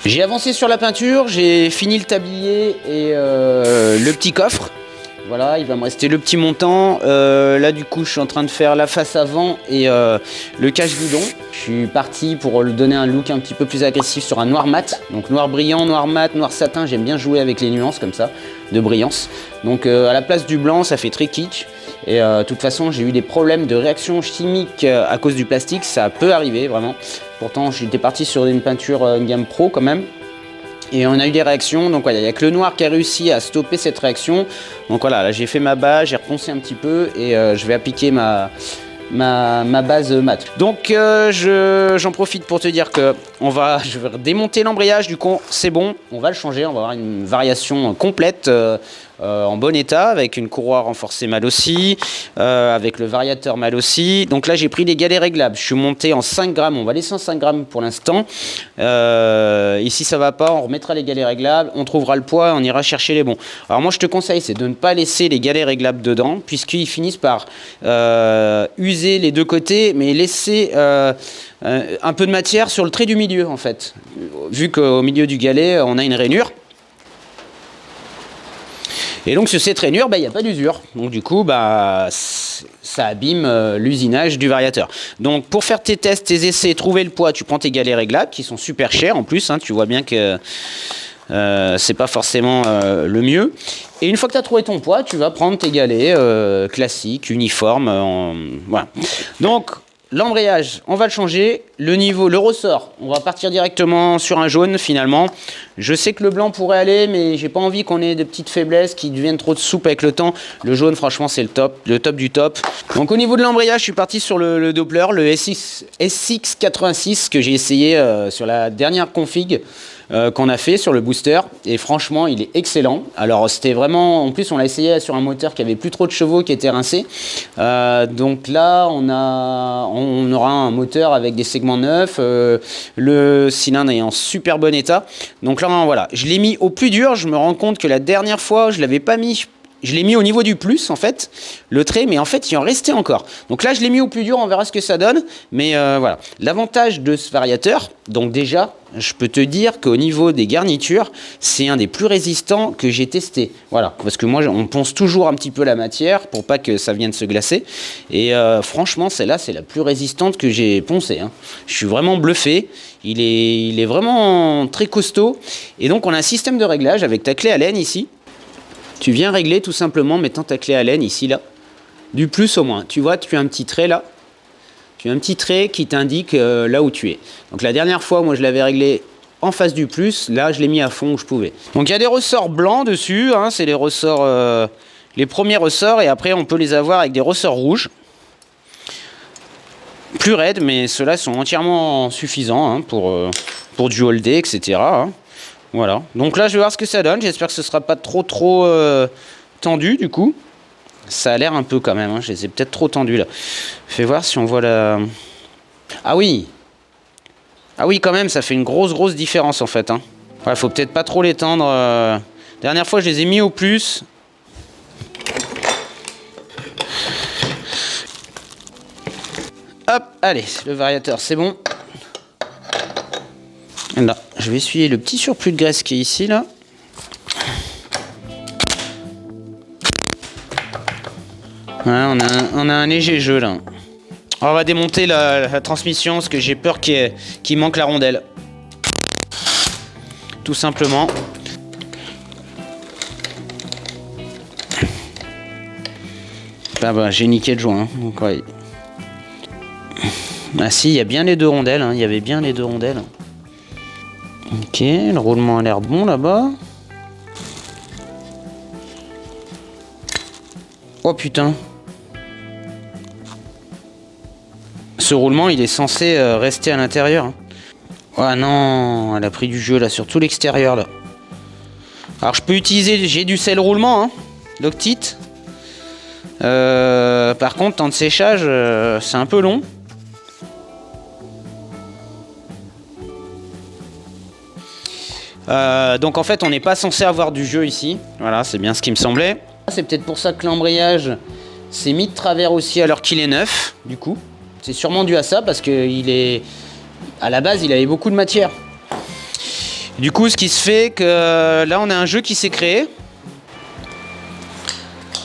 J'ai avancé sur la peinture, j'ai fini le tablier et le petit coffre. Voilà, il va me rester le petit montant. Là, du coup, je suis en train de faire la face avant et le cache-guidon. Je suis parti pour lui donner un look un petit peu plus agressif sur un noir mat. Donc noir brillant, noir mat, noir satin. J'aime bien jouer avec les nuances comme ça, de brillance. Donc à la place du blanc, ça fait très kitsch. Et de toute façon, j'ai eu des problèmes de réaction chimique à cause du plastique. Ça peut arriver, vraiment. Pourtant, j'étais parti sur une peinture gamme pro quand même. Et on a eu des réactions, donc voilà, il n'y a que le noir qui a réussi à stopper cette réaction. Donc voilà, là j'ai fait ma base, j'ai reponcé un petit peu et je vais appliquer ma base mat. Donc j'en profite pour te dire que je vais démonter l'embrayage, du coup c'est bon, on va le changer, on va avoir une variation complète en bon état, avec une courroie renforcée mal aussi, avec le variateur mal aussi. Donc là j'ai pris des galets réglables, je suis monté en 5 grammes, on va laisser en 5 grammes pour l'instant. Ici ça va pas, on remettra les galets réglables, on trouvera le poids, on ira chercher les bons. Alors moi je te conseille, c'est de ne pas laisser les galets réglables dedans, puisqu'ils finissent par user les deux côtés, mais laisser un peu de matière sur le trait du milieu en fait. Vu qu'au milieu du galet on a une rainure. Et donc sur cette rainure, il n'y a pas d'usure. Donc du coup, ça abîme l'usinage du variateur. Donc pour faire tes tests, tes essais, trouver le poids, tu prends tes galets réglables qui sont super chers en plus. Hein, tu vois bien que c'est pas forcément le mieux. Et une fois que tu as trouvé ton poids, tu vas prendre tes galets classiques, uniformes. Voilà. Donc l'embrayage, on va le changer. Le niveau, le ressort, on va partir directement sur un jaune finalement. Je sais que le blanc pourrait aller, mais j'ai pas envie qu'on ait de petites faiblesses qui deviennent trop de soupe avec le temps. Le jaune, franchement, c'est le top du top. Donc au niveau de l'embrayage, je suis parti sur le Doppler, le SX86 que j'ai essayé sur la dernière config qu'on a fait sur le booster. Et franchement, il est excellent. Alors c'était vraiment, en plus on l'a essayé sur un moteur qui avait plus trop de chevaux, qui était rincé. Donc là, on aura un moteur avec des segments neufs, le cylindre est en super bon état. Donc là, voilà, je l'ai mis au plus dur. Je me rends compte que la dernière fois, je l'avais pas mis. Je l'ai mis au niveau du plus, en fait, le trait, mais en fait, il en restait encore. Donc là, je l'ai mis au plus dur, on verra ce que ça donne. Mais voilà, l'avantage de ce variateur, donc déjà, je peux te dire qu'au niveau des garnitures, c'est un des plus résistants que j'ai testé. Voilà, parce que moi, on ponce toujours un petit peu la matière pour pas que ça vienne se glacer. Et franchement, celle-là, c'est la plus résistante que j'ai poncée. Hein. Je suis vraiment bluffé. Il est vraiment très costaud. Et donc, on a un système de réglage avec ta clé Allen ici. Tu viens régler tout simplement en mettant ta clé Allen ici, là, du plus au moins. Tu vois, tu as un petit trait là. Tu as un petit trait qui t'indique là où tu es. Donc la dernière fois, moi je l'avais réglé en face du plus. Là, je l'ai mis à fond où je pouvais. Donc il y a des ressorts blancs dessus. Hein, c'est les ressorts, les premiers ressorts. Et après, on peut les avoir avec des ressorts rouges. Plus raides, mais ceux-là sont entièrement suffisants hein, pour du holder, etc. Hein. Voilà, donc là je vais voir ce que ça donne, j'espère que ce sera pas trop tendu du coup. Ça a l'air un peu quand même, hein. Je les ai peut-être trop tendus là. Fais voir si on voit la... Ah oui quand même, ça fait une grosse différence en fait. Hein. Ouais, faut peut-être pas trop les tendre. Dernière fois je les ai mis au plus. Hop, allez, le variateur c'est bon. Là, je vais essuyer le petit surplus de graisse qui est ici, là. Voilà, on a un léger jeu, là. Alors, on va démonter la transmission, parce que j'ai peur qu'il manque la rondelle. Tout simplement. J'ai niqué le joint. Hein. Donc, ouais. Ah si, il y a bien les deux rondelles. Hein. Il y avait bien les deux rondelles. Ok, le roulement a l'air bon là-bas. Oh putain. Ce roulement, il est censé rester à l'intérieur. Oh non, elle a pris du jeu là sur tout l'extérieur là. Alors je peux utiliser, j'ai du sel roulement, hein, Loctite. Par contre, temps de séchage, c'est un peu long. Donc en fait on n'est pas censé avoir du jeu ici. Voilà, c'est bien ce qui me semblait. C'est peut-être pour ça que l'embrayage s'est mis de travers aussi alors qu'il est neuf. Du coup, c'est sûrement dû à ça parce que à la base il avait beaucoup de matière. Du coup, ce qui se fait que là, on a un jeu qui s'est créé.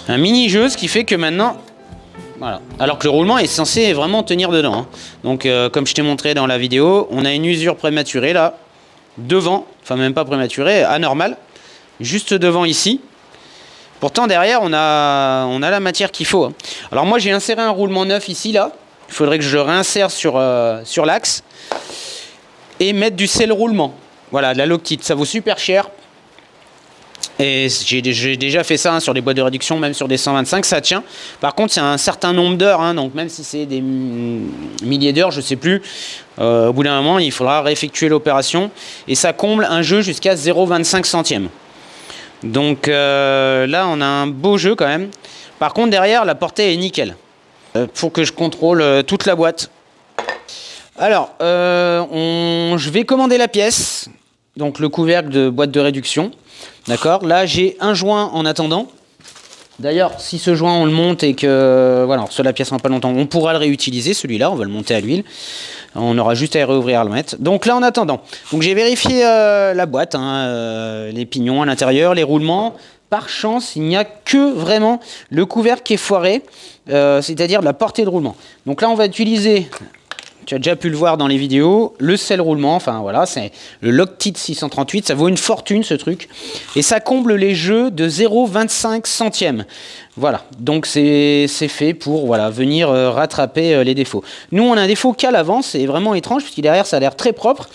Un mini-jeu, ce qui fait que maintenant... Voilà. Alors que le roulement est censé vraiment tenir dedans. Hein. Donc, comme je t'ai montré dans la vidéo, on a une usure prématurée là, devant, enfin même pas prématurée, anormale, juste devant ici. Pourtant, derrière, on a la matière qu'il faut. Hein. Alors moi, j'ai inséré un roulement neuf ici, là. Il faudrait que je le réinsère sur l'axe et mettre du sel roulement. Voilà, de la Loctite, ça vaut super cher. Et j'ai déjà fait ça hein, sur des boîtes de réduction, même sur des 125, ça tient. Par contre, c'est un certain nombre d'heures, hein, donc même si c'est des milliers d'heures, je sais plus, au bout d'un moment, il faudra réeffectuer l'opération. Et ça comble un jeu jusqu'à 0,25 centièmes. Donc là, on a un beau jeu quand même. Par contre, derrière, la portée est nickel. Faut que je contrôle toute la boîte. Alors, je vais commander la pièce, donc le couvercle de boîte de réduction. D'accord. Là, j'ai un joint en attendant. D'ailleurs, si ce joint, on le monte et que... Voilà, on reçoit la pièce en pas longtemps, on pourra le réutiliser, celui-là. On va le monter à l'huile. On aura juste à réouvrir le mettre. Donc là, en attendant. Donc j'ai vérifié la boîte, hein, les pignons à l'intérieur, les roulements. Par chance, il n'y a que vraiment le couvercle qui est foiré, c'est-à-dire la portée de roulement. Donc là, on va utiliser... Tu as déjà pu le voir dans les vidéos, le sel roulement, enfin voilà, c'est le Loctite 638, ça vaut une fortune ce truc. Et ça comble les jeux de 0,25 centièmes. Voilà, donc c'est fait pour voilà, venir rattraper les défauts. Nous, on a un défaut qu'à l'avant, c'est vraiment étrange, puisque derrière, ça a l'air très propre.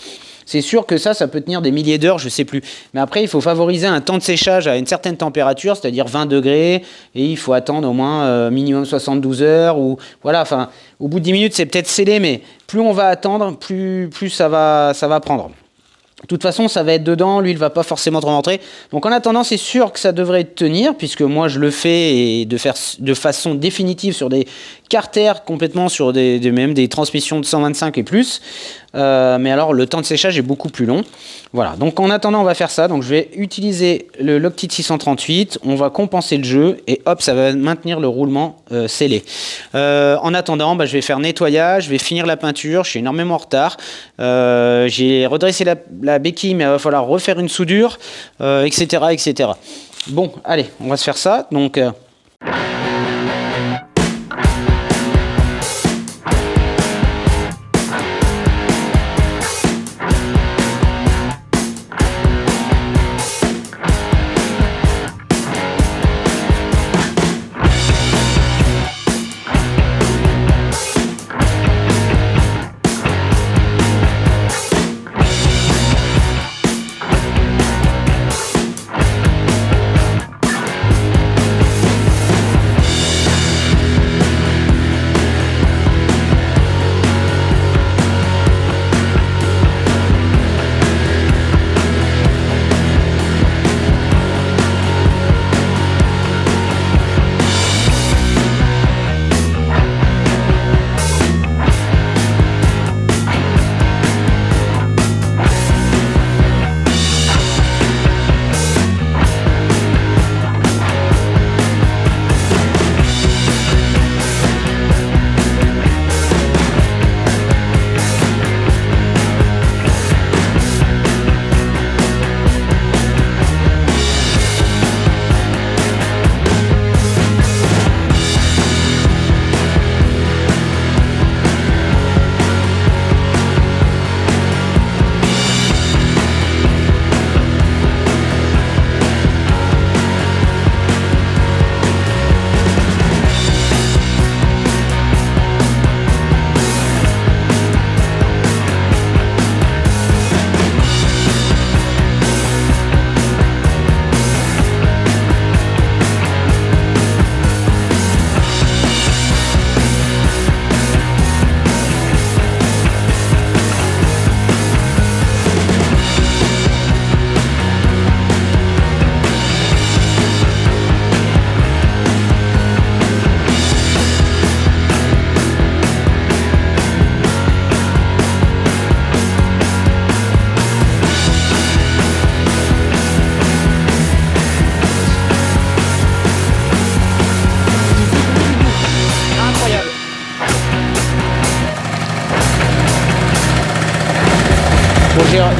C'est sûr que ça peut tenir des milliers d'heures, je sais plus. Mais après, il faut favoriser un temps de séchage à une certaine température, c'est-à-dire 20 degrés, et il faut attendre au moins minimum 72 heures, ou voilà, enfin, au bout de 10 minutes, c'est peut-être scellé, mais plus on va attendre, plus ça va prendre. De toute façon, ça va être dedans, l'huile va pas forcément trop rentrer. Donc en attendant, c'est sûr que ça devrait tenir, puisque moi je le fais et de façon définitive sur des carters complètement, sur même des transmissions de 125 et plus. Mais alors le temps de séchage est beaucoup plus long. Voilà, donc en attendant, on va faire ça. Donc je vais utiliser le Loctite 638, on va compenser le jeu et hop, ça va maintenir le roulement scellé. En attendant, je vais faire nettoyage, je vais finir la peinture, je suis énormément en retard. J'ai redressé la béquille, mais il va falloir refaire une soudure, etc., etc. Bon, allez, on va se faire ça. Donc...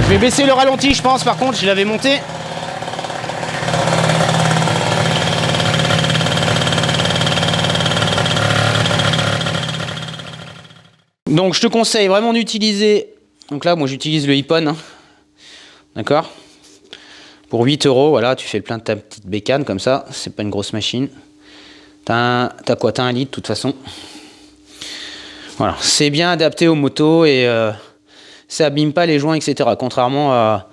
Je vais baisser le ralenti, je pense, par contre, je l'avais monté. Donc je te conseille vraiment d'utiliser, donc là moi j'utilise le Hippon, hein. D'accord, pour 8 €, voilà, tu fais le plein de ta petite bécane comme ça, c'est pas une grosse machine. T'as quoi? T'as 1 litre de toute façon. Voilà, c'est bien adapté aux motos et ça abîme pas les joints, etc. Contrairement à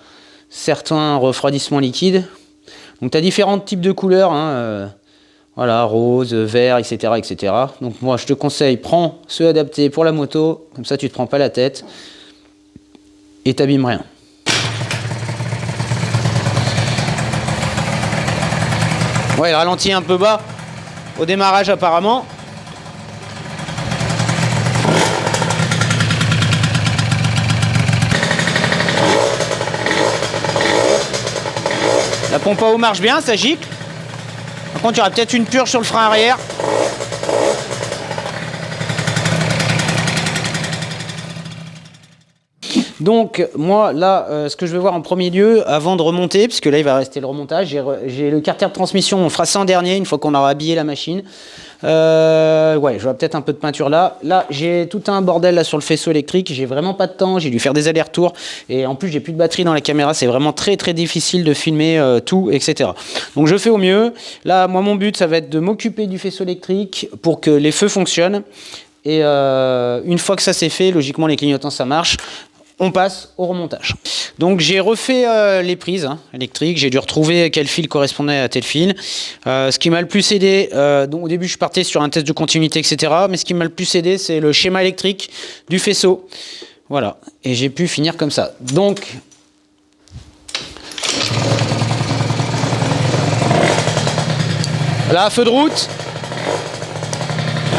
certains refroidissements liquides. Donc tu as différents types de couleurs, hein, voilà, rose, vert, etc., etc. Donc moi je te conseille, prends ceux adaptés pour la moto, comme ça tu te prends pas la tête et t'abîmes rien. Ouais, il ralentit un peu bas au démarrage apparemment. La pompe à eau marche bien, ça gicle. Par contre, il y aura peut-être une purge sur le frein arrière. Donc, moi, là, ce que je vais voir en premier lieu, avant de remonter, puisque là, il va rester le remontage, j'ai le carter de transmission, on fera ça en dernier, une fois qu'on aura habillé la machine. Ouais, je vois peut-être un peu de peinture là. Là, j'ai tout un bordel là sur le faisceau électrique. J'ai vraiment pas de temps. J'ai dû faire des allers-retours. Et en plus, j'ai plus de batterie dans la caméra. C'est vraiment très très difficile de filmer tout, etc. Donc, je fais au mieux. Là, moi, mon but, ça va être de m'occuper du faisceau électrique pour que les feux fonctionnent. Et une fois que ça c'est fait, logiquement, les clignotants, ça marche. On passe au remontage. Donc j'ai refait les prises électriques, j'ai dû retrouver quel fil correspondait à tel fil. Ce qui m'a le plus aidé, donc au début je partais sur un test de continuité, etc. Mais ce qui m'a le plus aidé, c'est le schéma électrique du faisceau. Voilà, et j'ai pu finir comme ça. Donc, là, feu de route,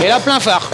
et là, plein phare.